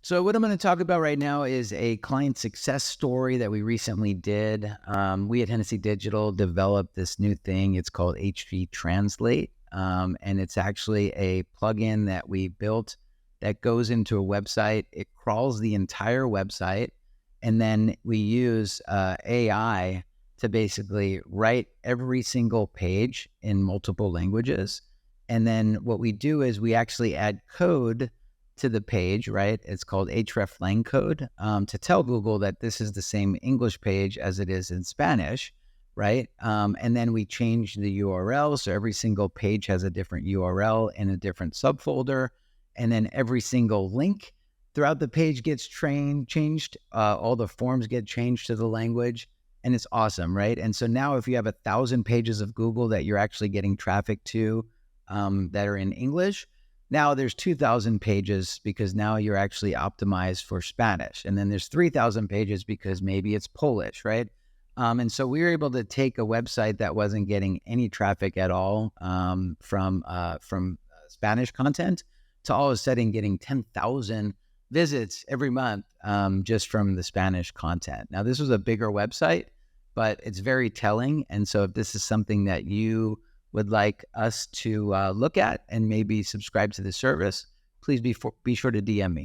So what I'm going to talk about right now is a client success story that we recently did. We at Hennessey Digital developed this new thing. It's called HV Translate, and it's actually a plugin that we built that goes into a website. It crawls the entire website, and then we use AI to basically write every single page in multiple languages. And then what we do is we actually add code to the page, right? It's called hreflang code, to tell Google that this is the same English page as it is in Spanish, right? And then we change the URL. So every single page has a different URL in a different subfolder. And then every single link throughout the page gets changed. All the forms get changed to the language. And it's awesome, right? And so now if you have 1,000 pages of Google that you're actually getting traffic to that are in English, now there's 2,000 pages because now you're actually optimized for Spanish. And then there's 3,000 pages because maybe it's Polish, right? And so we were able to take a website that wasn't getting any traffic at all from Spanish content to all of a sudden getting 10,000 visits every month just from the Spanish content. Now, this was a bigger website, but it's very telling. And so if this is something that you would like us to look at and maybe subscribe to the service, please be sure to DM me.